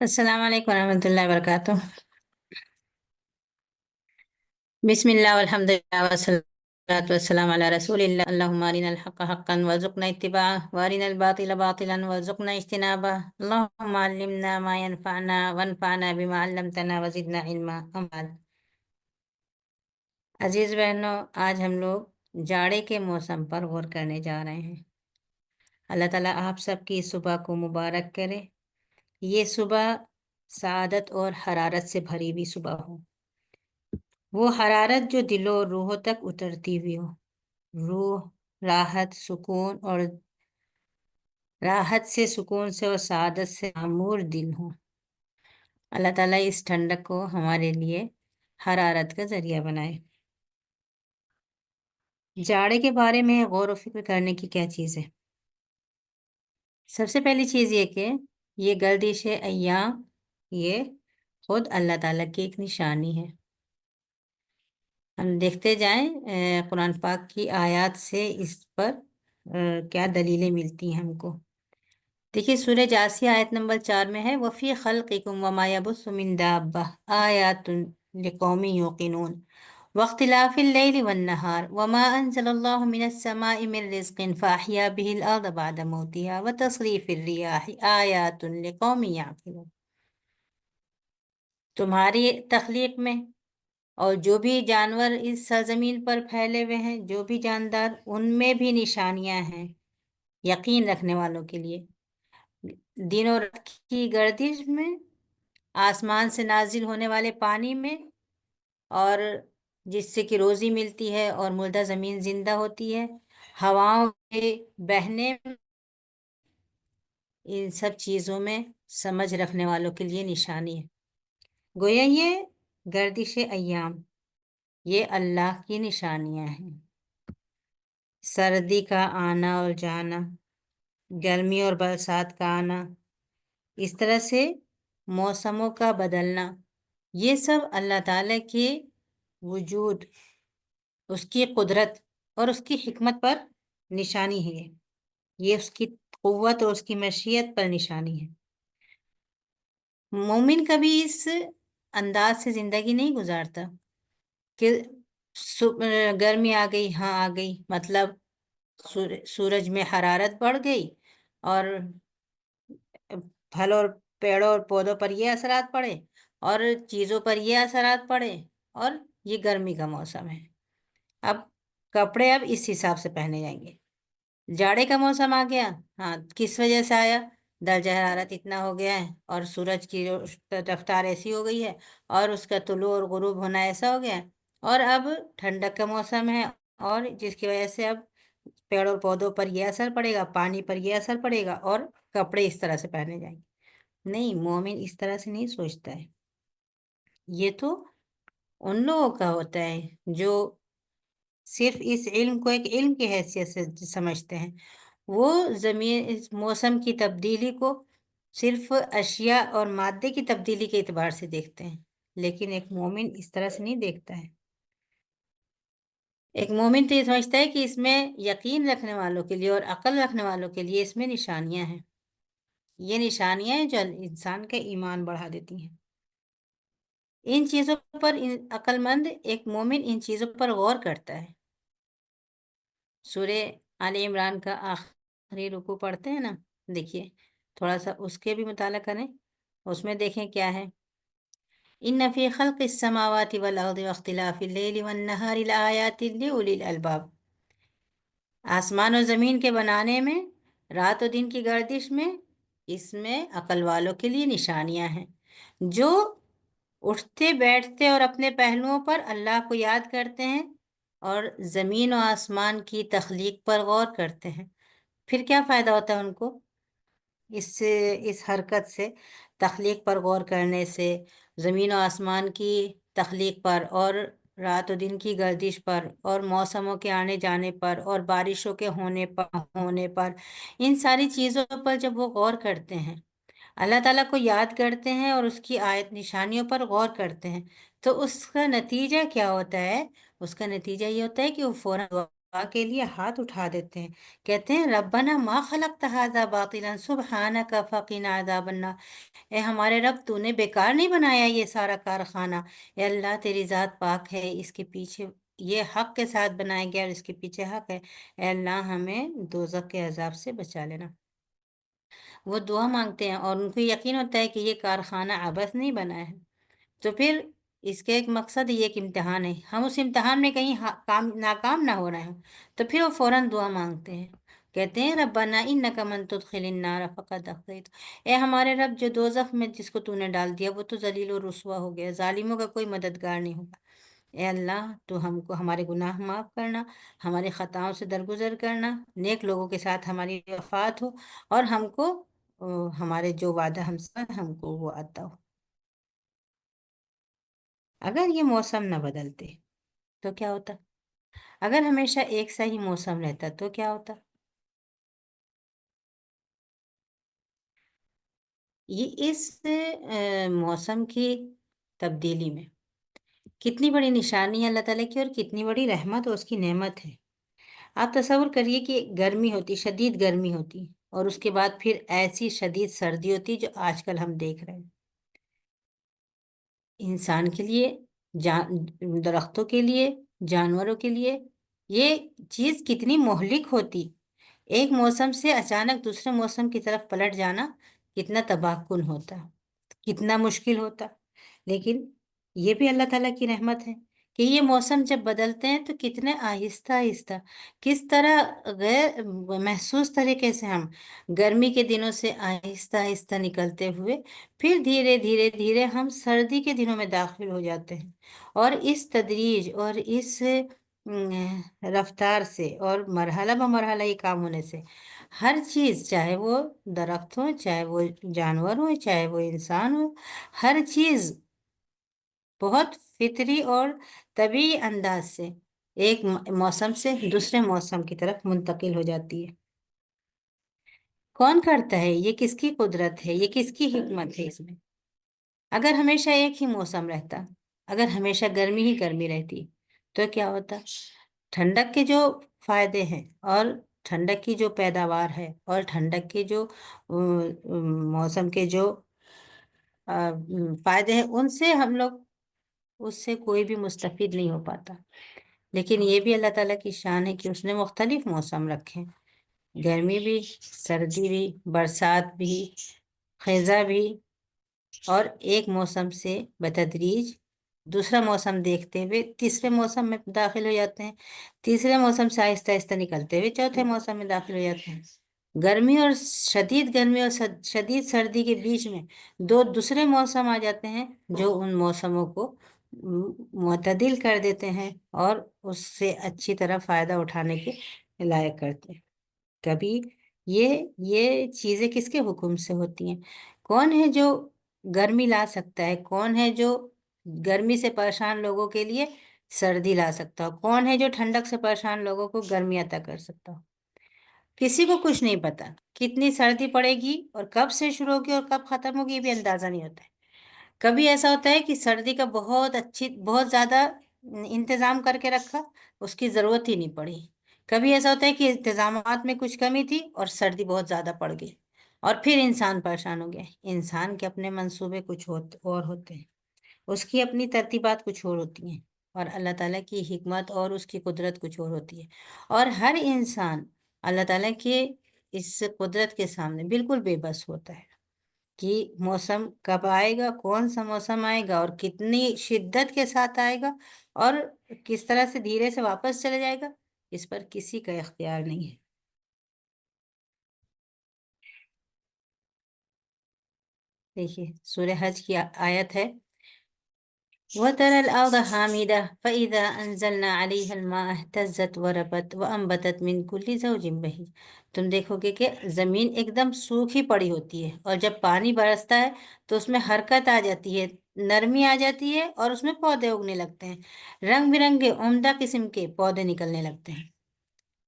अस्सलाम वालेकुम रहमतुल्लाहि वबरकातुह। बिस्मिल्लाह वल्हम्दुलिल्लाह वस्सलातु वस्सलामु अला रसूलिल्लाह। अल्लाहुम्मा अरिनल हक्का हक्कन वरज़ुक़ना इत्तिबाअह व अरिनल बातिला बातिलन वरज़ुक़ना इज्तिनाबह। अल्लाहुम्मा अल्लिमना मा यनफ़अना वन्फ़अना बिमा अल्लमतना व ज़िदना इल्मा। अम्मा बाद। अजीज़ बहनों, आज हम लोग जाड़े के मौसम पर गौर करने जा रहे हैं। अल्लाह ताला आप सबकी सुबह को मुबारक करे। ये सुबह सआदत और हरारत से भरी हुई सुबह हो, वो हरारत जो दिलो और रूहों तक उतरती हुई हो। रूह राहत से, सुकून से और सआदत से मामूर दिल हो। अल्लाह ताला इस ठंडक को हमारे लिए हरारत का जरिया बनाए। जाड़े के बारे में गौर व फिक्र करने की क्या चीज़ है? सबसे पहली चीज़ ये कि ये गर्दिश अय्याम, ये खुद अल्लाह ताला की एक निशानी है। हम देखते जाएं कुरान पाक की आयत से इस पर क्या दलीलें मिलती हैं हमको। देखिए, सूरह जासिया आयत नंबर 4 में है, वफ़ी ख़ल्क़िकुम वमा यबुस्सु मिन दाब्बह आयातुन लिक़ौमिन युक़िनून वख्तिलाफ़िल लैलि वन्नहार वमा अंज़लल्लाहु मिनस समाइ मिन रिज़्क़िन फ़अह्या बिहिल अर्ज़ बअद मौतिहा व तस्रीफ़िर रियाहि आयातुन लिक़ौमिन यअक़िलून। तुम्हारी तख्लीक में और जो भी जानवर इस सरजमीन पर फैले हुए हैं, जो भी जानदार, उनमें भी निशानियां हैं यकीन रखने वालों के लिए। दिन और रात की गर्दिश में, आसमान से नाजिल होने वाले पानी में, और जिससे कि रोजी मिलती है और मुर्दा जमीन जिंदा होती है, हवाओं के बहने में, इन सब चीजों में समझ रखने वालों के लिए निशानी है। गोया ये गर्दिश अय्याम, ये अल्लाह की निशानियां हैं। सर्दी का आना और जाना, गर्मी और बरसात का आना, इस तरह से मौसमों का बदलना, ये सब अल्लाह ताला के वजूद, उसकी कुदरत और उसकी हिकमत पर निशानी है। ये उसकी कुव्वत और उसकी मशीयत पर निशानी है। मोमिन कभी इस अंदाज से जिंदगी नहीं गुजारता कि गर्मी आ गई, हाँ आ गई, मतलब सूरज में हरारत बढ़ गई और फल और पेड़ों और पौधों पर ये असरात पड़े और चीज़ों पर ये असरात पड़े और ये गर्मी का मौसम है। अब कपड़े अब इस हिसाब से पहने जाएंगे। जाड़े का मौसम आ गया, हाँ, किस वजह से आया? दर्जा हरारत इतना हो गया है और सूरज की रफ्तार ऐसी हो गई है और उसका तुलू और गुरूब होना ऐसा हो गया है, और अब ठंडक का मौसम है और जिसकी वजह से अब पेड़ और पौधों पर यह असर पड़ेगा, पानी पर यह असर पड़ेगा और कपड़े इस तरह से पहने जाएंगे। नहीं, मोमिन इस तरह से नहीं सोचता है। ये तो उन लोगों का होता है जो सिर्फ इस इल्म को एक इल्म की हैसियत से समझते हैं। वो ज़मीन इस मौसम की तब्दीली को सिर्फ अशिया और मादे की तब्दीली के एतबार से देखते हैं, लेकिन एक मोमिन इस तरह से नहीं देखता है। एक मोमिन तो ये समझता है कि इसमें यकीन रखने वालों के लिए और अक्ल रखने वालों के लिए इसमें निशानियां हैं। ये निशानियां हैं जो इंसान का ईमान बढ़ा देती हैं। इन चीज़ों पर अक्लमंद एक मोमिन इन चीज़ों पर गौर करता है। सूरे आले इमरान का आखिरी रुकू पढ़ते हैं ना, देखिए, थोड़ा सा उसके भी मुताला करें। उसमें देखें क्या है। इन्न फी खल्क़िस समावाति वल अर्दि वख्तिलाफ़िल लैलि वन नहारि लआयातिन लिउलिल अलबाब। आसमान और ज़मीन के बनाने में, रात और दिन की गर्दिश में, इसमें अकल वालों के लिए निशानियां हैं जो उठते बैठते और अपने पहलुओं पर अल्लाह को याद करते हैं और ज़मीन और आसमान की तख्लीक पर गौर करते हैं। फिर क्या फ़ायदा होता है उनको इस हरकत से, तख्लीक पर गौर करने से, ज़मीन और आसमान की तख्लीक पर और रात और दिन की गर्दिश पर और मौसमों के आने जाने पर और बारिशों के होने पर, इन सारी चीज़ों पर जब वो गौर करते हैं, अल्लाह ताला को याद करते हैं और उसकी आयत निशानियों पर गौर करते हैं, तो उसका नतीजा क्या होता है? उसका नतीजा ये होता है कि वो फ़ौरन दुआ کے لیے ہاتھ اٹھا دیتے ہیں، کہتے ہیں ربنا ما خلقت ھذا باطلا سبحانک فقنا عذاب النار۔ اے ہمارے رب، تو نے بیکار نہیں بنایا یہ سارا کارخانہ، اے اللہ تیری ذات پاک ہے، اس کے پیچھے یہ حق کے ساتھ بنایا گیا اور اس کے پیچھے حق ہے، اے اللہ ہمیں دوزخ کے عذاب سے بچا لینا۔ وہ دعا مانگتے ہیں اور ان کو یقین ہوتا ہے کہ یہ کارخانہ عبث نہیں بنا ہے، تو پھر اس کے ایک مقصد، یہ ایک امتحان ہے، ہم اس امتحان میں کہیں ناکام نہ ہو رہے ہوں، تو پھر وہ فوراً دعا مانگتے ہیں، کہتے ہیں ربنا انک من تدخل النار فقد اخزیت۔ اے ہمارے رب، جو دوزخ میں جس کو تو نے ڈال دیا وہ تو ذلیل و رسوا ہو گیا، ظالموں کا کوئی مددگار نہیں ہوگا۔ اے اللہ، تو ہم کو ہمارے گناہ معاف کرنا، ہماری خطاؤں سے درگزر کرنا، نیک لوگوں کے ساتھ ہماری وفات ہو، اور ہم کو ہمارے جو وعدہ ہم سے ہم کو وہ عطا ہو۔ اگر یہ موسم نہ بدلتے تو کیا ہوتا؟ اگر ہمیشہ ایک سا ہی موسم رہتا تو کیا ہوتا؟ یہ اس موسم کی تبدیلی میں کتنی بڑی نشانی ہے اللہ تعالیٰ کی، اور کتنی بڑی رحمت اور اس کی نعمت ہے۔ آپ تصور کریے کہ گرمی ہوتی، شدید گرمی ہوتی، اور اس کے بعد پھر ایسی شدید سردی ہوتی جو آج کل ہم دیکھ رہے ہیں۔ انسان کے لیے، درختوں کے لیے، جانوروں کے لیے یہ چیز کتنی مہلک ہوتی۔ ایک موسم سے اچانک دوسرے موسم کی طرف پلٹ جانا کتنا تباہ کن ہوتا، کتنا مشکل ہوتا۔ لیکن یہ بھی اللہ تعالیٰ کی رحمت ہے کہ یہ موسم جب بدلتے ہیں تو کتنے آہستہ آہستہ، کس طرح غیر محسوس طریقے سے ہم گرمی کے دنوں سے آہستہ آہستہ نکلتے ہوئے پھر دھیرے دھیرے دھیرے ہم سردی کے دنوں میں داخل ہو جاتے ہیں، اور اس تدریج اور اس رفتار سے اور مرحلہ بمرحلہ یہ کام ہونے سے ہر چیز، چاہے وہ درخت ہو، چاہے وہ جانور ہو، چاہے وہ انسان ہو، ہر چیز بہت فطری اور طبیعی انداز سے ایک موسم سے دوسرے موسم کی طرف منتقل ہو جاتی ہے۔ کون کرتا ہے یہ؟ کس کی قدرت ہے یہ؟ کس کی حکمت ہے اس میں؟ اگر ہمیشہ ایک ہی موسم رہتا، اگر ہمیشہ گرمی ہی گرمی رہتی تو کیا ہوتا؟ ٹھنڈک کے جو فائدے ہیں اور ٹھنڈک کی جو پیداوار ہے اور ٹھنڈک کے جو موسم کے جو فائدے ہیں، ان سے ہم لوگ، اس سے کوئی بھی مستفید نہیں ہو پاتا۔ لیکن یہ بھی اللہ تعالیٰ کی شان ہے کہ اس نے مختلف موسم رکھے، گرمی بھی، سردی بھی، برسات بھی، خزاں بھی، اور ایک موسم سے بتدریج دوسرا موسم دیکھتے ہوئے تیسرے موسم میں داخل ہو جاتے ہیں، تیسرے موسم سے آہستہ آہستہ نکلتے ہوئے چوتھے موسم میں داخل ہو جاتے ہیں۔ گرمی اور شدید سردی کے بیچ میں دو دوسرے موسم آ جاتے ہیں جو ان موسموں کو معتدل کر دیتے ہیں اور اس سے اچھی طرح فائدہ اٹھانے کے لائق کرتے ہیں۔ کبھی یہ چیزیں کس کے حکم سے ہوتی ہیں؟ کون ہے جو گرمی لا سکتا ہے؟ کون ہے جو گرمی سے پریشان لوگوں کے لیے سردی لا سکتا ہو؟ کون ہے جو ٹھنڈک سے پریشان لوگوں کو گرمی عطا کر سکتا ہو؟ کسی کو کچھ نہیں پتا کتنی سردی پڑے گی اور کب سے شروع ہوگی اور کب ختم ہوگی، یہ بھی اندازہ نہیں ہوتا ہے۔ کبھی ایسا ہوتا ہے کہ سردی کا بہت زیادہ انتظام کر کے رکھا، اس کی ضرورت ہی نہیں پڑی۔ کبھی ایسا ہوتا ہے کہ انتظامات میں کچھ کمی تھی اور سردی بہت زیادہ پڑ گئی اور پھر انسان پریشان ہو گیا۔ انسان کے اپنے منصوبے کچھ اور ہوتے ہیں، اس کی اپنی ترتیبات کچھ اور ہوتی ہیں، اور اللہ تعالیٰ کی حکمت اور اس کی قدرت کچھ اور ہوتی ہے، اور ہر انسان اللہ تعالیٰ کے اس قدرت کے سامنے بالکل بے بس ہوتا ہے کہ موسم کب آئے گا، کون سا موسم آئے گا اور کتنی شدت کے ساتھ آئے گا اور کس طرح سے دھیرے سے واپس چلے جائے گا، اس پر کسی کا اختیار نہیں ہے۔ دیکھیے سورہ حج کی آیت ہے، وَتَرَى الْأَرْضَ حَامِدَةً فَإِذَا أَنزَلْنَا عَلَيْهَا الْمَاءَ اهْتَزَّتْ وَرَبَتْ وَأَنبَتَتْ مِنْ كُلِّ زَوْجٍ بَهِيجٍ۔ تم دیکھو گے کہ زمین ایک دم سوکھی پڑی ہوتی ہے، اور جب پانی برستا ہے تو اس میں حرکت آ جاتی ہے، نرمی آ جاتی ہے، اور اس میں پودے اگنے لگتے ہیں، رنگ برنگے عمدہ قسم کے پودے نکلنے لگتے ہیں۔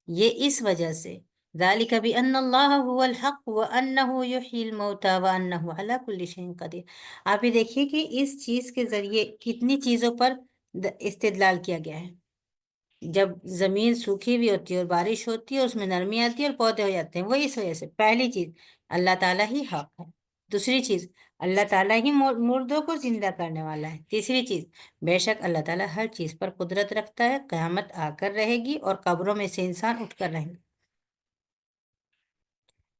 یہ اس وجہ سے، ذَلِكَ بِأَنَّ اللَّهَ هُوَ الْحَقُّ وَأَنَّهُ يُحْيِي الْمَوْتَى وَأَنَّهُ عَلَى كُلِّ شَيْءٍ قَدِيرٌ۔ آپ یہ دیکھیے کہ اس چیز کے ذریعے کتنی چیزوں پر استدلال کیا گیا ہے۔ जब जमीन सूखी हुई होती है और बारिश होती है, उसमें नरमी आती है और पौधे हो जाते हैं, वो इस वजह से। पहली चीज, अल्लाह ताला ही हक है। दूसरी चीज, अल्लाह ताला ही मुर्दों को जिंदा करने वाला है। तीसरी चीज, बेशक अल्लाह ताला हर चीज पर कुदरत रखता है, कयामत आकर रहेगी और कब्रों में से इंसान उठकर रहेंगे।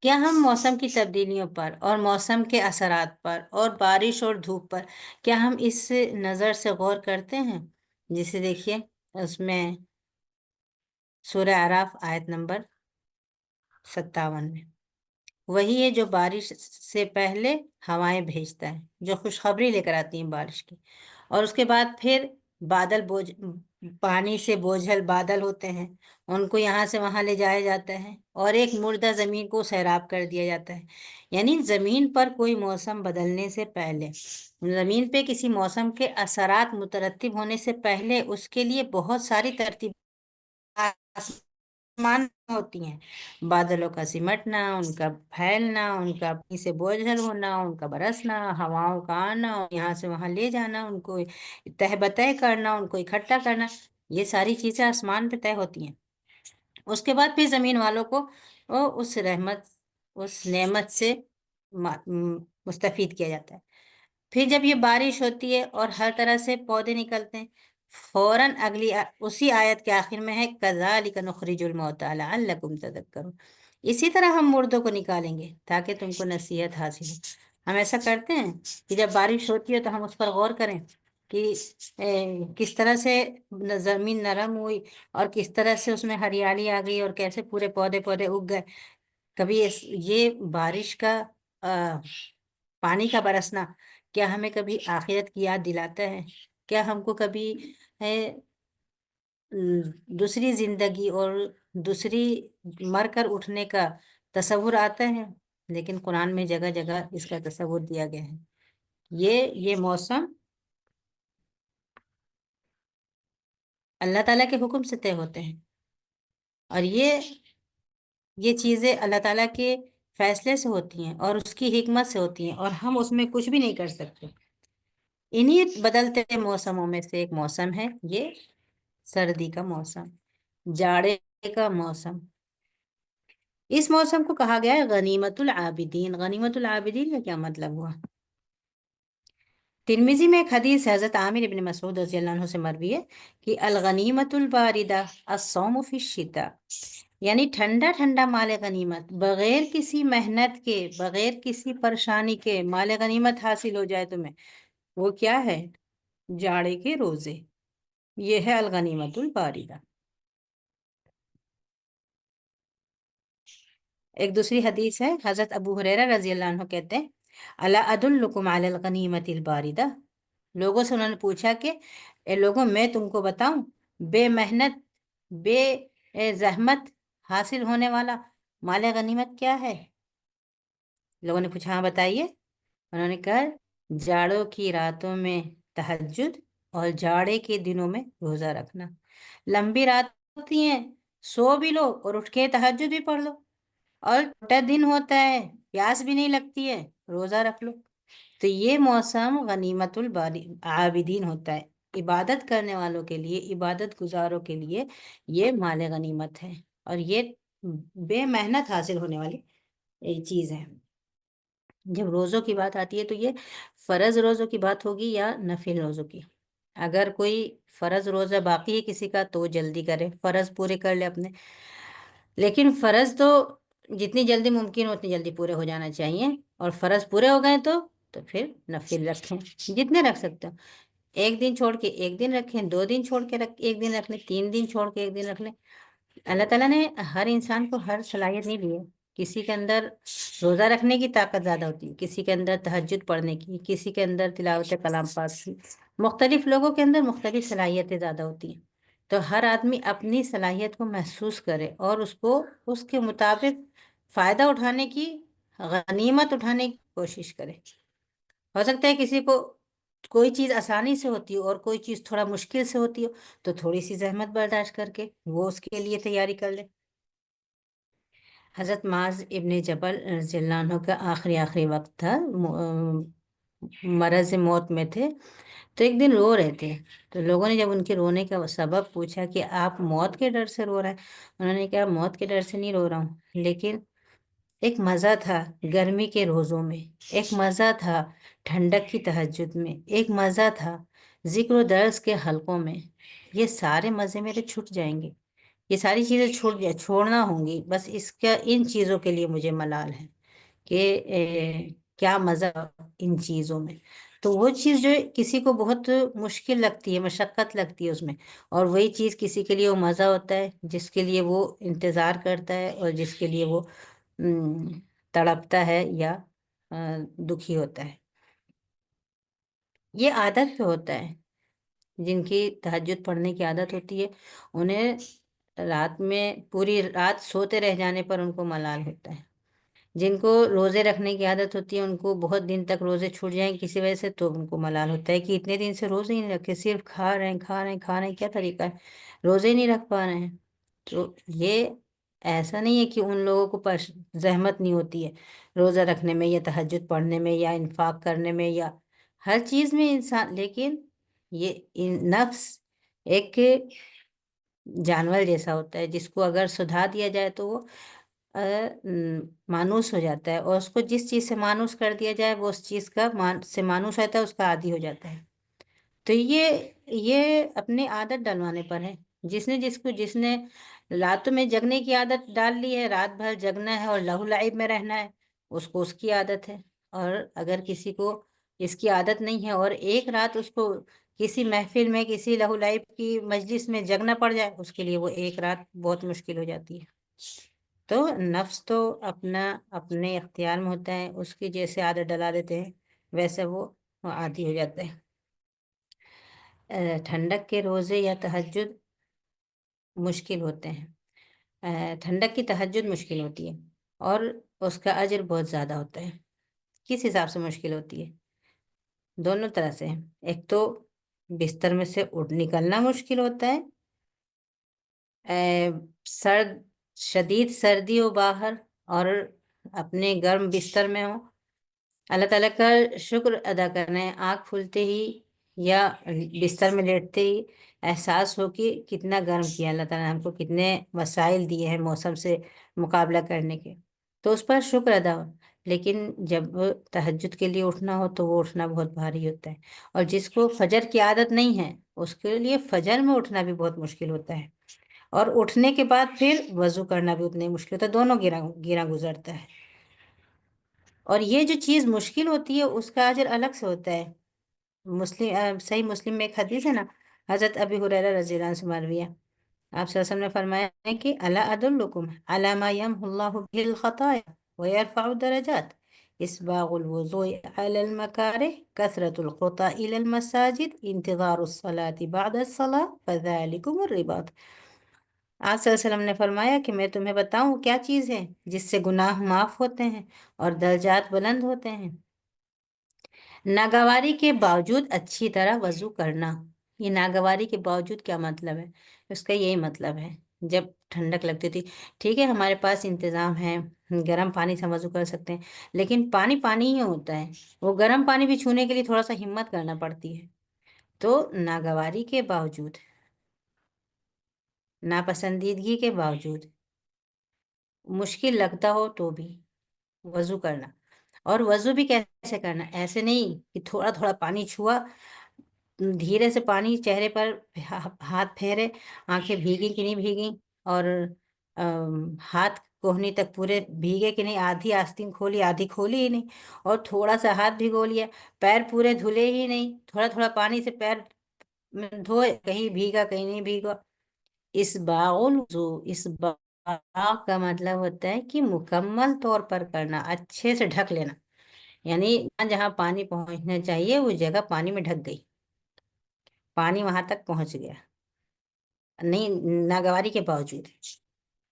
क्या हम मौसम की तब्दीलियों पर और मौसम के असरात पर और बारिश और धूप पर, क्या हम इस नज़र से गौर करते हैं? जिसे देखिए, उसमें सूरह आराफ आयत नंबर 57 में, वही है जो बारिश से पहले हवाएं भेजता है, जो खुशखबरी लेकर आती हैं बारिश की, और उसके बाद फिर बादल पानी से बोझल बादल होते हैं, उनको यहाँ से वहां ले जाया जाता है और एक मुर्दा जमीन को सैराब कर दिया जाता है। यानी जमीन पर कोई मौसम बदलने से पहले, जमीन पे किसी मौसम के असरात मुतरत्तिब होने से पहले, उसके लिए बहुत सारी तरतीब आसमान होती हैं। बादलों का सिमटना, उनका फैलना, उनका अपनी से बोझल होना, उनका बरसना, हवाओं का आना, यहाँ से वहां ले जाना, उनको तह बतह करना, उनको इकट्ठा करना, ये सारी चीजें आसमान पे तय होती हैं। उसके बाद फिर जमीन वालों को वो उस रहमत, उस नेमत से मुस्तफीद किया जाता है। फिर जब ये बारिश होती है और हर तरह से पौधे निकलते हैं, फौरन उसी आयत के आखिर में है, कज़ालिक नुखरिजुल मौता लअल्लकुम तज़क्करून। इसी तरह हम मुर्दों को निकालेंगे ताकि तुमको नसीहत हासिल हो। हम ऐसा करते हैं कि जब बारिश होती है तो हम उस पर गौर करें कि किस तरह से जमीन नरम हुई और किस तरह से उसमें हरियाली आ गई और कैसे पूरे पौधे पौधे उग गए। कभी ये बारिश का पानी का बरसना क्या हमें कभी आखिरत की याद दिलाता है? क्या हमको कभी है दूसरी जिंदगी और दूसरी मरकर उठने का तसव्वुर आता है? लेकिन कुरान में जगह जगह इसका तसव्वुर दिया गया है। ये मौसम अल्लाह ताला के हुक्म से तय होते हैं और ये चीजें अल्लाह ताला के फैसले से होती हैं और उसकी हिकमत से होती हैं और हम उसमें कुछ भी नहीं कर सकते। इन्हीं बदलते मौसमों में से एक मौसम है ये सर्दी का मौसम, जाड़े का मौसम। इस मौसम को कहा गया है गनीमतुल आबिदीन। गनीमतुल आबिदीन का क्या मतलब हुआ? तिरमिजी में एक हदीस है, हजरत आमिर इब्न मसूद रज़ियल्लाहु अन्हु से मरवी है कि अल गनीमतुल बारिदा अस्सौमु फिश्शिता, यानी ठंडा ठंडा माल गनीमत, बगैर किसी मेहनत के, बगैर किसी परेशानी के माल गनीमत हासिल हो जाए तुम्हें, वो क्या है? जाड़े के रोजे। ये है अल गनीमतुल बारिदा। एक दूसरी हदीस है, हजरत अबू हुरैरा रज़ियल्लाहु अन्हु कहते हैं, अला अदुल्लुकुम अलल गनीमतिल बारिदा। लोगों से उन्होंने पूछा कि ए लोगों, मैं तुमको बताऊं बेमेहनत, बे जहमत हासिल होने वाला माल गनीमत क्या है? लोगों ने पूछा, हाँ बताइए। उन्होंने कहा, जाड़ों की रातों में तहज्जुद और जाड़े के दिनों में रोजा रखना। लंबी रात होती है, सो भी लो और उठ के तहज्जुद भी पढ़ लो, और छोटा दिन होता है, प्यास भी नहीं लगती है, रोजा रख लो। तो ये मौसम गनीमतुल बारी आबिदीन होता है, इबादत करने वालों के लिए, इबादत गुजारों के लिए ये माल गनीमत है और ये बेमेहनत हासिल होने वाली चीज है। जब रोज़ों की बात आती है तो ये फ़र्ज़ रोज़ों की बात होगी या नफिल रोज़ों की। अगर कोई फ़र्ज़ रोज़ा बाकी है किसी का तो वो जल्दी करे, फ़र्ज़ पूरे कर ले अपने। लेकिन फ़र्ज़ तो जितनी जल्दी मुमकिन हो उतनी जल्दी पूरे हो जाना चाहिए, और फ़र्ज़ पूरे हो गए तो फिर नफिल रखें, जितने रख सकते हो। एक दिन छोड़ के एक दिन रखें, 2 दिन छोड़ के एक दिन रख लें, 3 दिन छोड़ के एक दिन रख लें। अल्लाह ताला ने हर इंसान को हर सलाहियत नहीं दी है। किसी के अंदर रोज़ा रखने की ताकत ज़्यादा होती है, किसी के अंदर तहज्जुद पढ़ने की, किसी के अंदर तिलावत कलाम पाक की। मुख्तलिफ लोगों के अंदर मुख्तलिफ सलाहियतें ज़्यादा होती हैं। तो हर आदमी अपनी सलाहियत को महसूस करे और उसको उसके मुताबिक फ़ायदा उठाने की, गनीमत उठाने की कोशिश करे। हो सकता है किसी को कोई चीज़ आसानी से होती हो और कोई चीज़ थोड़ा मुश्किल से होती हो, तो थोड़ी सी जहमत बर्दाश्त करके वो उसके लिए तैयारी कर ले। हज़रत माज इब्न जबल रज़ियल्लाहु अन्हु का आखिरी वक्त था, मरज़ मौत में थे। तो एक दिन रो रहे थे, तो लोगों ने जब उनके रोने का सबब पूछा कि आप मौत के डर से रो रहे हैं, उन्होंने कहा मौत के डर से नहीं रो रहा हूँ, लेकिन एक मज़ा था गर्मी के रोज़ों में, एक मज़ा था ठंडक की तहज्जुद में, एक मज़ा था जिक्र दर्स के हलकों में। ये सारे मज़े मेरे छूट जाएंगे, ये सारी चीज़ें छोड़ना होंगी, बस इसका इन चीज़ों के लिए मुझे मलाल है कि क्या मज़ा इन चीज़ों में। तो वो चीज़ जो किसी को बहुत मुश्किल लगती है, मशक्क़त लगती है उसमें, और वही चीज़ किसी के लिए वो मज़ा होता है जिसके लिए वो इंतज़ार करता है और जिसके लिए वो तड़पता है या दुखी होता है। ये आदत पे होता है। जिनकी तहज्जुद पढ़ने की आदत होती है, उन्हें रात में पूरी रात सोते रह जाने पर उनको मलाल होता है। जिनको रोज़े रखने की आदत होती है, उनको बहुत दिन तक रोज़े छूट जाएँ किसी वजह से, तो उनको मलाल होता है कि इतने दिन से रोज़े ही नहीं रखे, सिर्फ़ खा रहे हैं, खा रहे हैं, खा रहे हैं, क्या तरीका है? रोज़े ही नहीं रख पा रहे हैं। तो ये ऐसा नहीं है कि उन लोगों को ज़हमत नहीं होती है रोज़ा रखने में या तहज्जुद पढ़ने में या इन्फ़ाक करने में या हर चीज़ में इंसान, लेकिन ये नफ्स एक जानवर जैसा होता है जिसको अगर सुधा दिया जाए तो वो मानूस हो जाता है, और उसको जिस चीज़ से मानूस कर दिया जाए वो उस चीज़ का से मानूस होता है, उसका आदी हो जाता है। तो ये अपनी आदत डलवाने पर है। जिसने रातों में जगने की आदत डाल ली है, रात भर जगना है और लहू लाइब में रहना है, उसको उसकी आदत है। और अगर किसी को इसकी आदत नहीं है और एक रात उसको किसी महफिल में किसी लहू लाइब की मजलिस में जगना पड़ जाए, उसके लिए वो एक रात बहुत मुश्किल हो जाती है। तो नफ्स तो अपना अपने इख्तियार में होता है, उसकी जैसे आदत डला देते हैं वैसे वो आदी हो जाता है। ठंडक के रोज़े या तहज्जुद मुश्किल होते हैं। ठंडक की तहज्जुद मुश्किल होती है और उसका अजर बहुत ज़्यादा होता है। किस हिसाब से मुश्किल होती है? दोनों तरह से है। एक तो बिस्तर में से उठ निकलना मुश्किल होता है। सर्द शदीद सर्दी हो बाहर और अपने गर्म बिस्तर में हो, अल्लाह ताला का शुक्र अदा करना है। आँख खुलते ही या बिस्तर में लेटते ही एहसास हो कि कितना गर्म किया अल्लाह ताला ने हमको, कितने वसाइल दिए हैं मौसम से मुकाबला करने के, तो उस पर शुक्र अदा हो। लेकिन जब तहज्जुद के लिए उठना हो तो वो उठना बहुत भारी होता है, और जिसको फजर की आदत नहीं है उसके लिए फजर में उठना भी बहुत मुश्किल होता है, और उठने के बाद फिर वज़ू करना भी उतना ही मुश्किल होता है। दोनों गिरा गिरा गुजरता है, और ये जो चीज़ मुश्किल होती है उसका अजर अलग से होता है। सही मुस्लिम में एक हदीस है ना, हज़रत अबी हुरैरा रज़ियल्लाहु अन्हु से मरवी है। आप सल्लल्लाहु अलैहि वसल्लम ने फरमाया है कि अला अदुल्लुकुम अला मा यमहुल्लाहु बिहिल खताया व यरफउ दरजात इस्बागुल वुज़ूइ अलल मकारिह कसरतुल खुता इलल मसाजिद इंतज़ारुस सलाति बअदस सलाह फ़ज़ालिकुमुर रिबात। आप सल्लल्लाहु अलैहि वसल्लम ने फरमाया कि मैं तुम्हें बताऊं क्या चीज़ है जिससे गुनाह माफ़ होते हैं और दर्जात बुलंद होते हैं? नागवारी के बावजूद अच्छी तरह वज़ू करना। ये नागवारी के बावजूद क्या मतलब है? उसका यही मतलब है, जब ठंडक लगती थी, ठीक है हमारे पास इंतज़ाम है, गर्म पानी से हम वज़ू कर सकते हैं, लेकिन पानी पानी ही होता है, वो गर्म पानी भी छूने के लिए थोड़ा-सा हिम्मत करना पड़ती है। तो नागवारी के बावजूद, नापसंदीदगी के बावजूद, मुश्किल लगता हो तो भी वज़ू करना। और वज़ू भी कैसे करना? ऐसे नहीं कि थोड़ा-थोड़ा पानी छुआ, धीरे से पानी चेहरे पर हाथ फेरे, आंखें भीगी कि नहीं भीगी, और हाथ कोहनी तक पूरे भीगे कि नहीं, आधी आस्तीन खोली आधी खोली ही नहीं, और थोड़ा सा हाथ भिगो लिया, पैर पूरे धुले ही नहीं, थोड़ा थोड़ा पानी से पैर धोए, कहीं भीगा कहीं नहीं भीगा। इस बाग का मतलब होता है कि मुकम्मल तौर पर करना, अच्छे से ढक लेना, यानी जहाँ पानी पहुंचना चाहिए वो जगह पानी में ढक गई, पानी वहां तक पहुंच गया, नहीं नागवारी के बावजूद।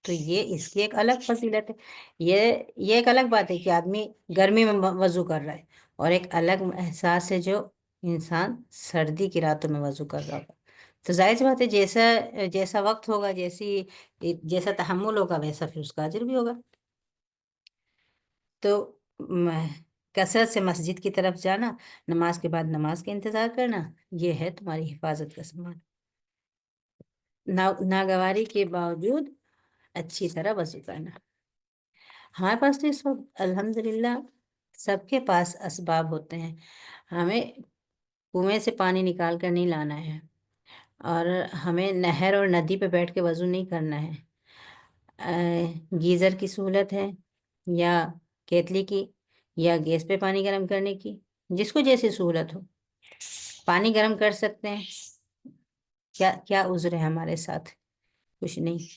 तो ये इसकी एक अलग फजीलत है। ये एक अलग बात है कि आदमी गर्मी में वजू कर रहा है, और एक अलग एहसास है जो इंसान सर्दी की रातों में वजू कर रहा होगा। तो जाहिर सी बात है, जैसा जैसा वक्त होगा, जैसा तहम्मुल होगा, वैसा फिर उसका अजर भी होगा। तो कसरत से मस्जिद की तरफ जाना, नमाज के बाद नमाज का इंतजार करना, ये है तुम्हारी हिफाजत का सामान। नागवारी के बावजूद अच्छी तरह वजू करना। हमारे पास तो इस वक्त अल्हम्दुलिल्लाह सबके पास असबाब होते हैं। हमें कुएं से पानी निकाल कर नहीं लाना है, और हमें नहर और नदी पे बैठ के वजू नहीं करना है। गीज़र की सहूलत है, या केतली की, या गैस पे पानी गर्म करने की, जिसको जैसी सहूलत हो पानी गर्म कर सकते हैं। क्या क्या उज़्र है हमारे साथ? कुछ नहीं।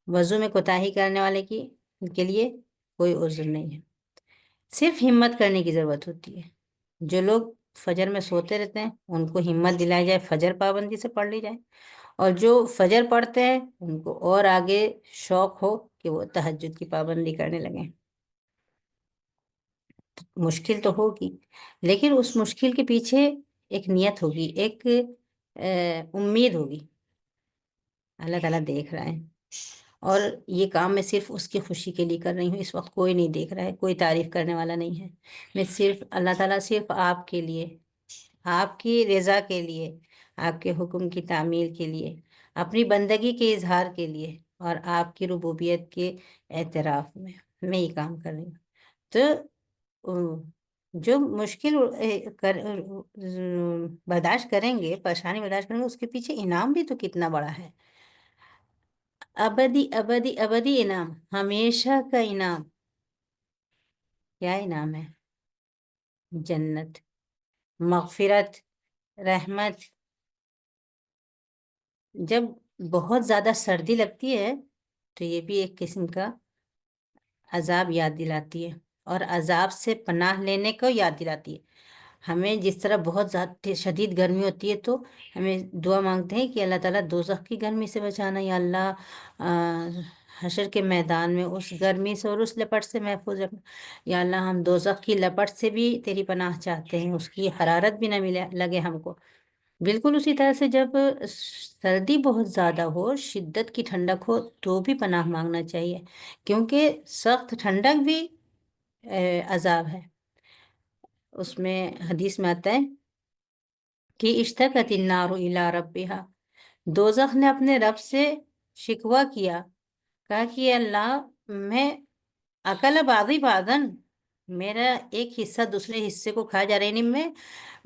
वजू में कोताही करने वाले के लिए कोई उज़्र नहीं है, सिर्फ हिम्मत करने की ज़रूरत होती है। जो लोग फजर में सोते रहते हैं उनको हिम्मत दिलाई जाए, फजर पाबंदी से पढ़ ली जाए, और जो फजर पढ़ते हैं उनको और आगे शौक हो कि वो तहज्जुद की पाबंदी करने लगें। मुश्किल तो होगी, लेकिन उस मुश्किल के पीछे एक नियत होगी, एक उम्मीद होगी। अल्लाह ताला देख रहा है, और ये काम मैं सिर्फ उसकी खुशी के लिए कर रही हूँ। इस वक्त कोई नहीं देख रहा है, कोई तारीफ करने वाला नहीं है। मैं सिर्फ अल्लाह ताला सिर्फ आपके लिए, आपकी रज़ा के लिए, आपके हुक्म की तामील के लिए, अपनी बंदगी के इजहार के लिए, और आपकी रुबूबियत के एतराफ़ में मैं ये काम कर रही हूँ। तो जो मुश्किल बर्दाश्त करेंगे, परेशानी बर्दाश्त करेंगे, उसके पीछे इनाम भी तो कितना बड़ा है। अबदी अबदी अबदी इनाम, हमेशा का इनाम। क्या इनाम है? जन्नत, मगफिरत, रहमत। जब बहुत ज़्यादा सर्दी लगती है तो ये भी एक किस्म का अजाब याद दिलाती है, और अजाब से पनाह लेने को याद दिलाती है। हमें जिस तरह बहुत ज़्यादा शदीद गर्मी होती है तो हमें दुआ मांगते हैं कि अल्लाह ताला दोज़ख की गर्मी से बचाना, या अल्लाह हशर के मैदान में उस गर्मी से और उस लपट से महफूज रखना। या अल्लाह हम दोज़ख की लपट से भी तेरी पनाह चाहते हैं, उसकी हरारत भी ना मिले लगे हमको। बिल्कुल उसी तरह से जब सर्दी बहुत ज़्यादा हो, शिद्दत की ठंडक हो, तो भी पनाह मांगना चाहिए, क्योंकि सख्त ठंडक भी अजाब है। उसमें हदीस में आता है कि इश्तकत नारु इला रब्बिहा, दोज़ख ने अपने रब से शिकवा किया, कहा कि अल्लाह, मैं अकल बागी बादन, मेरा एक हिस्सा दूसरे हिस्से को खा जा रही, नहीं, मैं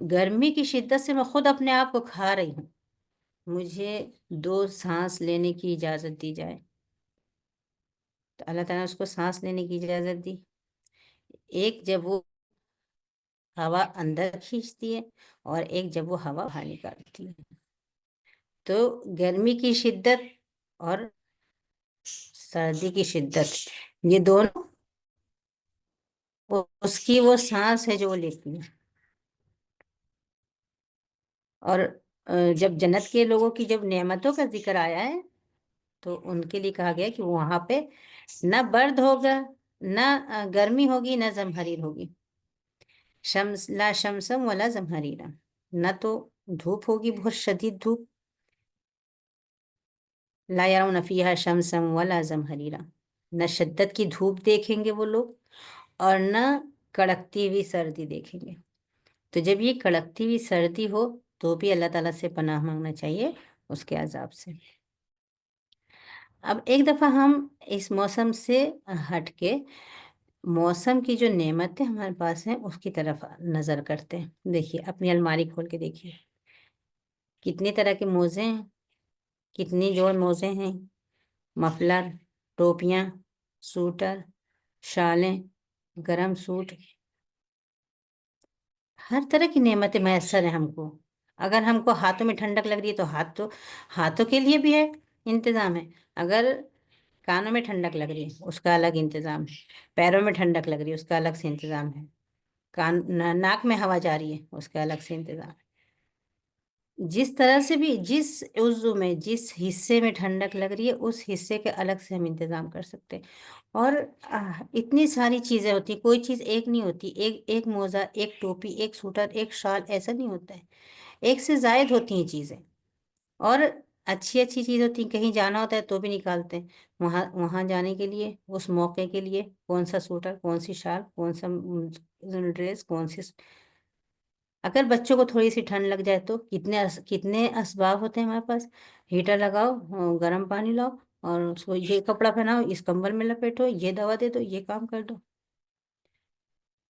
गर्मी की शिद्दत से मैं खुद अपने आप को खा रही हूँ, मुझे 2 सांस लेने की इजाज़त दी जाए। तो अल्लाह ताला ने उसको सांस लेने की इजाज़त दी। एक जब वो हवा अंदर खींचती है, और एक जब वो हवा बाहर निकालती है। तो गर्मी की शिद्दत और सर्दी की शिद्दत, ये दोनों उसकी वो सांस है जो वो लेती है। और जब जन्नत के लोगों की जब नेमतों का जिक्र आया है तो उनके लिए कहा गया कि वहां पे ना बर्द होगा, ना गर्मी होगी, ना जमहरीर होगी। ला शमसम वला जमहरीरा, ना तो धूप होगी बहुत शदीद धूप, ला यरौना फीहा शमसम वला जमहरीरा, न शिद्दत की धूप देखेंगे वो लोग, और न कड़कती हुई सर्दी देखेंगे। तो जब ये कड़कती हुई सर्दी हो तो भी अल्लाह ताला से पनाह मांगना चाहिए उसके अजाब से। अब एक दफ़ा हम इस मौसम से हट के मौसम की जो नेमतें हमारे पास हैं उसकी तरफ नज़र करते हैं। देखिए, अपनी अलमारी खोल के देखिए, कितनी तरह के मोज़े हैं, कितनी जोड़ मोज़े हैं, मफलर, टोपियाँ, सूटर, शालें, गरम सूट, हर तरह की नेमतें मैसर हैं हमको। अगर हमको हाथों में ठंडक लग रही है तो हाथों के लिए भी है इंतज़ाम है। अगर कानों में ठंडक लग रही है उसका अलग इंतज़ाम है, पैरों में ठंडक लग रही है उसका अलग से इंतज़ाम है, नाक में हवा जा रही है उसका अलग से इंतज़ाम है। जिस तरह से भी जिस उज़्व में जिस हिस्से में ठंडक लग रही है उस हिस्से के अलग से हम इंतज़ाम कर सकते हैं। और इतनी सारी चीज़ें होती हैं, कोई चीज़ एक नहीं होती। एक मोज़ा, एक टोपी, एक स्वेटर, एक शाल, ऐसा नहीं होता है। एक से ज़ायद होती हैं चीज़ें, और अच्छी-अच्छी चीज़ होती हैं। कहीं जाना होता है तो भी निकालते हैं। वहाँ वहाँ जाने के लिए, उस मौके के लिए कौन-सा स्वेटर, कौन-सी शाल, कौन-सा ड्रेस कौन सी। अगर बच्चों को थोड़ी सी ठंड लग जाए तो कितने असबाब होते हैं हमारे पास। हीटर लगाओ, गर्म पानी लाओ और उसको ये कपड़ा पहनाओ, इस कंबल में लपेटो, ये दवा दे दो, ये काम कर दो।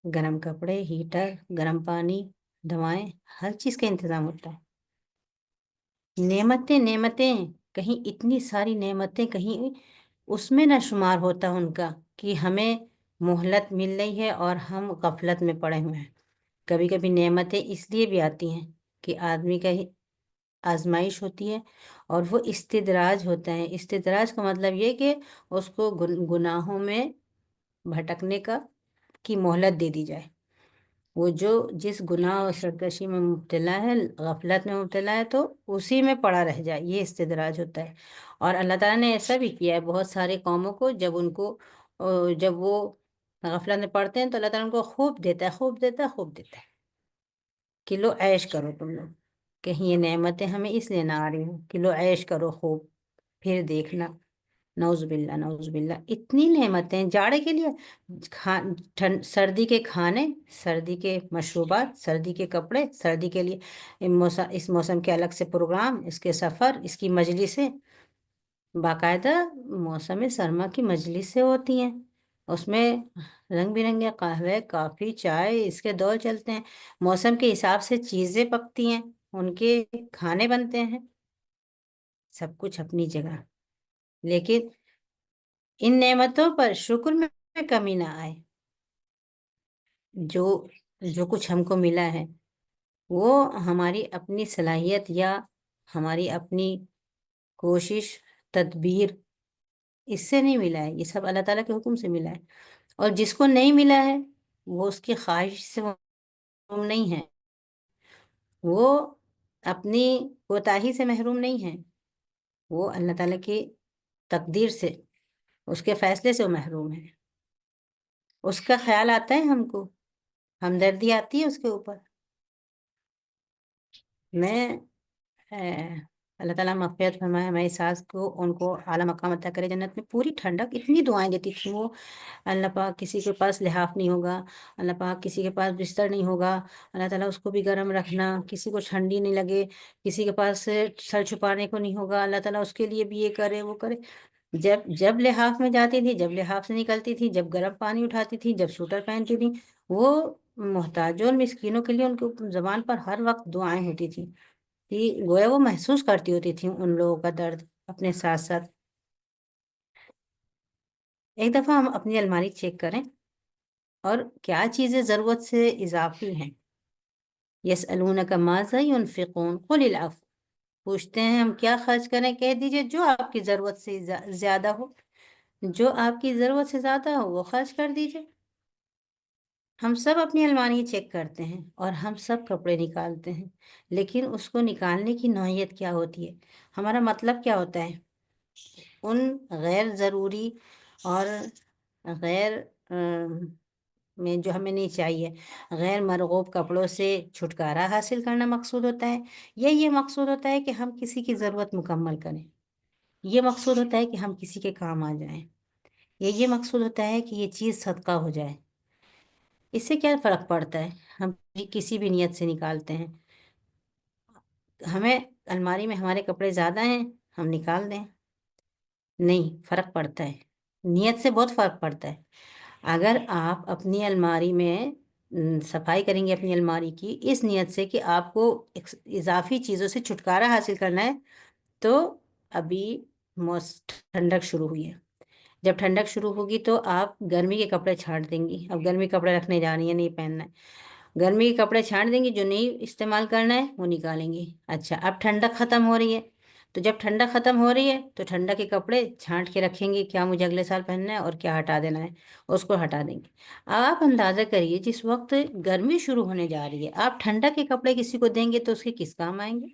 गर्म कपड़े, हीटर, गर्म पानी, दवाएं, हर चीज का इंतजाम होता है। नेमतें नेमतें, कहीं इतनी सारी नेमतें कहीं उसमें ना शुमार होता उनका कि हमें मोहलत मिल रही है और हम गफलत में पड़े हुए हैं। कभी कभी नेमतें इसलिए भी आती हैं कि आदमी का आजमाइश होती है और वो इस्तिदराज होता है। इस्तिदराज का मतलब ये कि उसको गुनाहों में भटकने की मोहलत दे दी जाए। वो जो जिस गुनाह और सरकशी में मुब्तला है, गफलत में मुब्तला है, तो उसी में पड़ा रह जाए, ये इस्तिदराज होता है। और अल्लाह ताला ने ऐसा भी किया है बहुत सारे कौमों को, जब वो गफलत में पड़ते हैं तो अल्लाह ताला उनको खूब देता है, खूब देता है, खूब देता है कि लो ऐश करो तुम लोग। कहीं ये नेमतें हमें इसलिए ना आ रही हो कि लो ऐश करो खूब, फिर देखना। नौजुबिल्ला नौजुबिल्ला, इतनी नेमतें जाड़े के लिए, खा ठंड सर्दी के खाने, सर्दी के मशरूबात, सर्दी के कपड़े, सर्दी के लिए इस मौसम के अलग से प्रोग्राम, इसके सफ़र, इसकी मजलिसें, बाकायदा मौसम सरमा की मजलिसें होती हैं। उसमें रंग बिरंगे कहवे, काफ़ी, चाय, इसके दौर चलते हैं। मौसम के हिसाब से चीज़ें पकती हैं, उनके खाने बनते हैं, सब कुछ अपनी जगह। लेकिन इन नेमतों पर शुक्र में कमी ना आए। जो जो कुछ हमको मिला है वो हमारी अपनी सलाहियत या हमारी अपनी कोशिश, तदबीर, इससे नहीं मिला है। ये सब अल्लाह ताला के हुक्म से मिला है। और जिसको नहीं मिला है वो उसकी ख्वाहिश से महरूम नहीं है, वो अपनी कोताही से महरूम नहीं है, वो अल्लाह ताला की तकदीर से, उसके फैसले से वो महरूम है। उसका ख्याल आता है हमको, हमदर्दी आती है उसके ऊपर। मैं अल्लाह ताला मग़फ़िरत फरमाए हमारी सास को, उनको आला मकाम अता करे जन्नत में। पूरी ठंडक इतनी दुआएं देती थी वो। अल्लाह पाक किसी के पास लिहाफ नहीं होगा, अल्लाह पाक किसी के पास बिस्तर नहीं होगा, अल्लाह ताला उसको भी गर्म रखना, किसी को ठंडी नहीं लगे, किसी के पास सर छुपाने को नहीं होगा, अल्लाह ताला उसके लिए भी ये करे वो करे। जब जब लिहाफ में जाती थी, जब लिहाफ से निकलती थी, जब गर्म पानी उठाती थी, जब स्वेटर पहनती थी, वो मोहताजों और मिस्कीनों के लिए उनके ज़बान पर हर वक्त दुआएं होती थी कि गोया वो महसूस करती होती थी उन लोगों का दर्द अपने साथ साथ। एक दफ़ा हम अपनी अलमारी चेक करें और क्या चीज़ें ज़रूरत से इजाफी हैं। यसअलूनका माज़ा युनफ़िक़ून क़ुलिल अफ़्व, पूछते हैं हम क्या खर्च करें, कह दीजिए जो आपकी ज़रूरत से ज़्यादा हो, जो आपकी ज़रूरत से ज़्यादा हो वो खर्च कर दीजिए। हम सब अपनी अलमारी चेक करते हैं और हम सब कपड़े निकालते हैं, लेकिन उसको निकालने की नौइयत क्या होती है, हमारा मतलब क्या होता है। उन गैर ज़रूरी और गैर में जो हमें नहीं चाहिए, गैर मरगूब कपड़ों से छुटकारा हासिल करना मकसूद होता है, या ये मकसूद होता है कि हम किसी की ज़रूरत मुकम्मल करें, ये मकसूद होता है कि हम किसी के काम आ जाएं, या ये मकसूद होता है कि ये चीज़ सदका हो जाए। इससे क्या फ़र्क पड़ता है, हम किसी भी नियत से निकालते हैं। हमें अलमारी में हमारे कपड़े ज़्यादा हैं, हम निकाल दें, नहीं, फ़र्क पड़ता है। नियत से बहुत फ़र्क पड़ता है। अगर आप अपनी अलमारी में सफाई करेंगे अपनी अलमारी की इस नियत से कि आपको इजाफी चीज़ों से छुटकारा हासिल करना है, तो अभी ठंडक शुरू हुई है। जब ठंडक शुरू होगी तो आप गर्मी के कपड़े छाँट देंगी। अब गर्मी के कपड़े रखने जानी है, नहीं पहनना है। गर्मी के कपड़े छाँट देंगी, जो नहीं इस्तेमाल करना है वो निकालेंगी। अच्छा, अब ठंडक ख़त्म हो रही है, तो जब ठंडक ख़त्म हो रही है तो ठंडक के कपड़े छाँट के रखेंगे, क्या मुझे अगले साल पहनना है और क्या हटा देना है, उसको हटा देंगे। अब आप अंदाज़ा करिए, जिस वक्त गर्मी शुरू होने जा रही है आप ठंडक के कपड़े किसी को देंगे तो उसके किस काम आएंगे,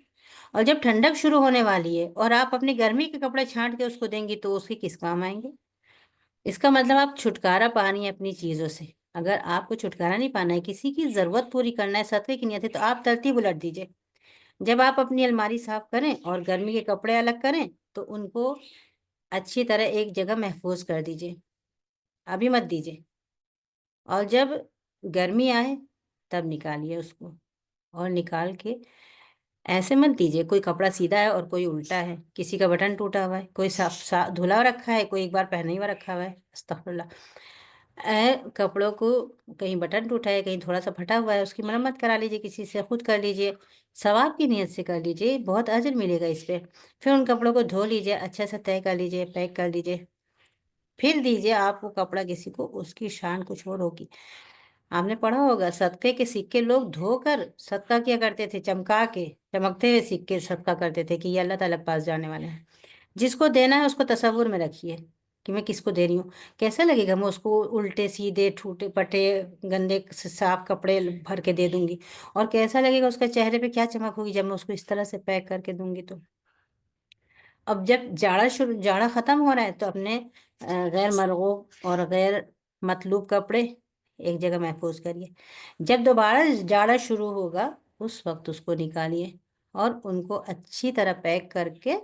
और जब ठंडक शुरू होने वाली है और आप अपनी गर्मी के कपड़े छाँट के उसको देंगी तो उसके किस काम आएंगे। इसका मतलब आप छुटकारा पानी है अपनी चीज़ों से। अगर आपको छुटकारा नहीं पाना है, किसी की ज़रूरत पूरी करना है, सदक़े की नियत है, तो आप तरतीब उलट दीजिए। जब आप अपनी अलमारी साफ़ करें और गर्मी के कपड़े अलग करें तो उनको अच्छी तरह एक जगह महफूज कर दीजिए, अभी मत दीजिए। और जब गर्मी आए तब निकालिए उसको, और निकाल के ऐसे मत दीजिए कोई कपड़ा सीधा है और कोई उल्टा है, किसी का बटन टूटा हुआ है, कोई साफ धुला रखा है, कोई एक बार पहना हुआ रखा हुआ है, अस्तगफुरुल्लाह। कपड़ों को कहीं बटन टूटा है, कहीं थोड़ा सा फटा हुआ है, उसकी मरम्मत करा लीजिए, किसी से खुद कर लीजिए, सवाब की नीयत से कर लीजिए, बहुत अजर मिलेगा इस पे। फिर उन कपड़ों को धो लीजिए, अच्छा सा तय कर लीजिए, पैक कर लीजिए, फिर दीजिए। आप वो कपड़ा किसी को, उसकी शान कुछ और होगी। आपने पढ़ा होगा, सदक़े के सिक्के लोग धोकर सदका किया करते थे, चमका के, चमकते हुए सिक्के सदका करते थे कि ये अल्लाह ताला के पास जाने वाले हैं। जिसको देना है उसको तसव्वुर में रखिए कि मैं किसको दे रही हूँ। कैसा लगेगा मैं उसको उल्टे सीधे टूटे फटे गंदे साफ कपड़े भर के दे दूंगी, और कैसा लगेगा उसके चेहरे पे, क्या चमक होगी जब मैं उसको इस तरह से पैक करके दूंगी। तो अब जब जाड़ा ख़त्म हो रहा है तो अपने गैर मरगूब और गैर मतलूब कपड़े एक जगह महफूज करिए। जब दोबारा जाड़ा शुरू होगा उस वक्त उसको निकालिए और उनको अच्छी तरह पैक करके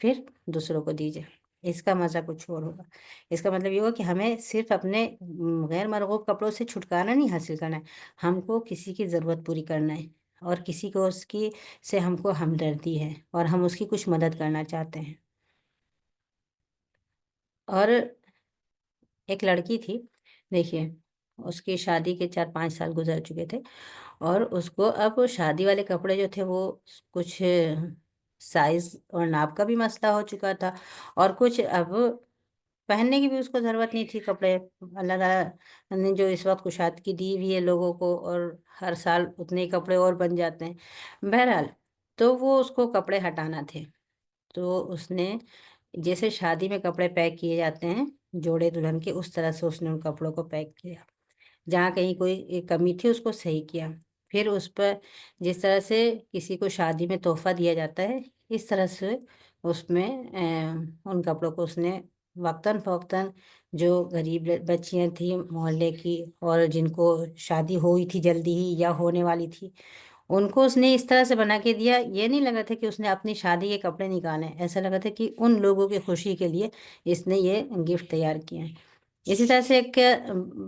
फिर दूसरों को दीजिए। इसका मज़ा कुछ और होगा। इसका मतलब ये होगा कि हमें सिर्फ अपने गैर मरगूब कपड़ों से छुटकारा नहीं हासिल करना है, हमको किसी की ज़रूरत पूरी करना है, और किसी को उसकी से हमको हमदर्दी है और हम उसकी कुछ मदद करना चाहते हैं। और एक लड़की थी, देखिए, उसकी शादी के 4-5 साल गुज़र चुके थे, और उसको अब शादी वाले कपड़े जो थे वो कुछ साइज़ और नाप का भी मसला हो चुका था, और कुछ अब पहनने की भी उसको ज़रूरत नहीं थी कपड़े। अल्लाह ताला ने जो इस वक़्त कुशादगी दी हुई है लोगों को, और हर साल उतने ही कपड़े और बन जाते हैं। बहरहाल, तो वो उसको कपड़े हटाना थे। तो उसने, जैसे शादी में कपड़े पैक किए जाते हैं जोड़े दुल्हन के, उस तरह से उसने उन कपड़ों को पैक किया। जहाँ कहीं कोई कमी थी उसको सही किया। फिर उस पर, जिस तरह से किसी को शादी में तोहफ़ा दिया जाता है, इस तरह से उसमें उन कपड़ों को उसने वक़्तन-फ़वक़्तन, जो गरीब बच्चियाँ थीं मोहल्ले की और जिनको शादी हुई थी जल्दी ही या होने वाली थी, उनको उसने इस तरह से बना के दिया। ये नहीं लगा था कि उसने अपनी शादी के कपड़े निकाले हैं, ऐसा लगा था कि उन लोगों की खुशी के लिए इसने ये गिफ्ट तैयार किए हैं। इसी तरह से एक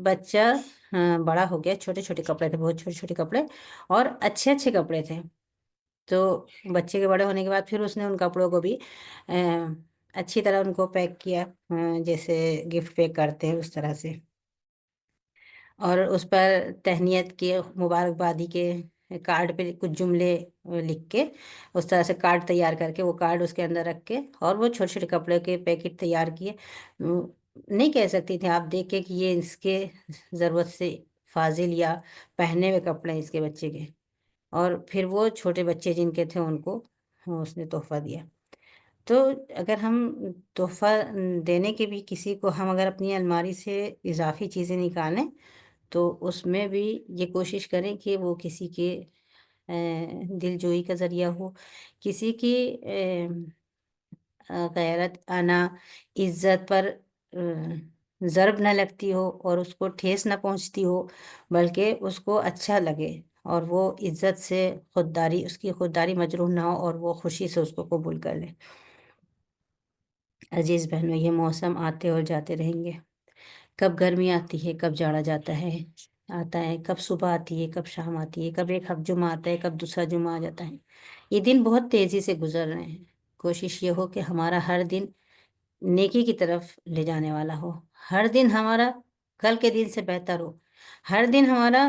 बच्चा बड़ा हो गया, छोटे-छोटे कपड़े थे, बहुत छोटे-छोटे कपड़े और अच्छे-अच्छे कपड़े थे। तो बच्चे के बड़े होने के बाद फिर उसने उन कपड़ों को भी अच्छी तरह उनको पैक किया, जैसे गिफ्ट पैक करते हैं उस तरह से। और उस पर तहनीत के, मुबारकबादी के कार्ड पे कुछ जुमले लिख के, उस तरह से कार्ड तैयार करके वो कार्ड उसके अंदर रख के, और वो छोटे-छोटे कपड़े के पैकेट तैयार किए। नहीं कह सकती थी आप देख के कि ये इसके ज़रूरत से फ़ाज़िल या पहने हुए कपड़े हैं इसके बच्चे के। और फिर वो छोटे बच्चे जिनके थे उनको उसने तोहफ़ा दिया। तो अगर हम तोहफ़ा देने के भी किसी को, हम अगर अपनी अलमारी से इज़ाफ़ी चीज़ें निकालें तो उसमें भी ये कोशिश करें कि वो किसी के दिलजोई का ज़रिया हो, किसी की गैरत, आना, इज़्ज़त पर ज़र्ब ना लगती हो और उसको ठेस ना पहुँचती हो, बल्कि उसको अच्छा लगे और वो इज़्ज़त से खुददारी, उसकी खुददारी मजरूह ना हो और वो खुशी से उसको कबूल कर ले। अज़ीज़ बहनों, ये मौसम आते और जाते रहेंगे। कब गर्मी आती है, कब जाड़ा आता है, कब सुबह आती है, कब शाम आती है, कब एक हक जुमा आता है, कब दूसरा जुमा आ जाता है। ये दिन बहुत तेज़ी से गुज़र रहे हैं। कोशिश ये हो कि हमारा हर दिन नेकी की तरफ ले जाने वाला हो। हर दिन हमारा कल के दिन से बेहतर हो। हर दिन हमारा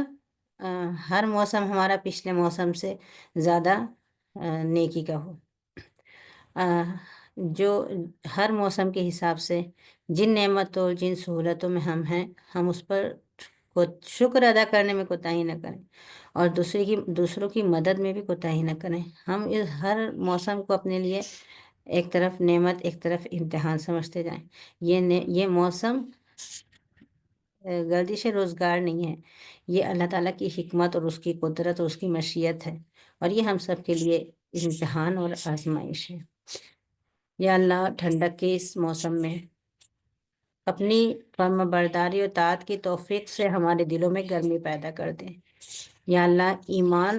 अ, हर मौसम हमारा पिछले मौसम से ज़्यादा नेकी का हो। अ, जो हर मौसम के हिसाब से जिन नेमतों, जिन सहूलतों में हम हैं, हम उस पर को शुक्र अदा करने में कोताही ना करें, और दूसरों की मदद में भी कोताही ना करें। हम इस हर मौसम को अपने लिए एक तरफ नेमत, एक तरफ इम्तिहान समझते जाएँ। ये मौसम गर्दिश रोज़गार नहीं है। ये अल्लाह ताला की हिकमत और उसकी कुदरत और उसकी मशीयत है, और ये हम सब के लिए इम्तिहान और आज़माइश है। या अल्लाह, ठंडक के इस मौसम में अपनी फर्माबरदारी और ताअत की तौफ़ीक़ से हमारे दिलों में गर्मी पैदा कर दें। या अल्लाह, ईमान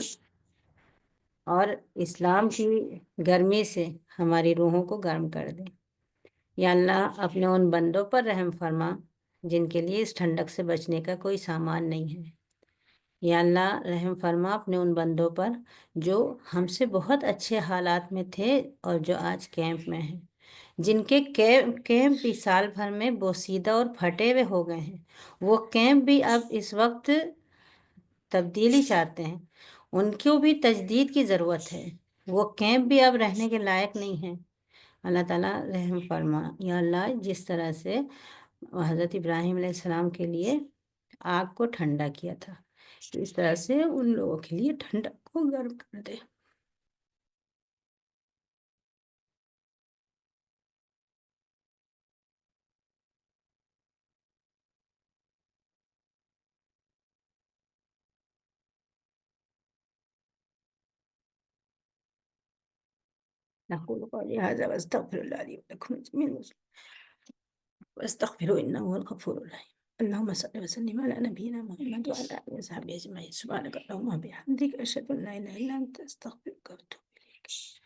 और इस्लाम की गर्मी से हमारी रूहों को गर्म कर दें। या अल्लाह, अपने उन बंदों पर रहम फरमा जिनके लिए इस ठंडक से बचने का कोई सामान नहीं है। या अल्लाह रहम फरमा अपने उन बंदों पर जो हमसे बहुत अच्छे हालात में थे और जो आज कैंप में हैं, जिनके कैंप भी साल भर में बोसीदा और फटे हुए हो गए हैं। वो कैंप भी अब इस वक्त तब्दीली चाहते हैं, उनको भी तजदीद की ज़रूरत है। वो कैंप भी अब रहने के लायक नहीं है। अल्लाह ताला रहम फरमा। या अल्लाह, जिस तरह से हज़रत इब्राहीम अलैहिस्सलाम के लिए आग को ठंडा किया था, तो इस तरह से उन लोगों के लिए ठंडक को गर्म कर दे। أقول قولي هذا وأستغفر الله لي ولكم جميع المسلمين واستغفروه إنه هو الغفور الرحيم. اللهم صل وسلم على نبينا محمد وعلى آله وصحبه أجمعين. سبحانك اللهم وبحمدك أشهد أن لا إله إلا أنت أستغفرك وأتوب إليك.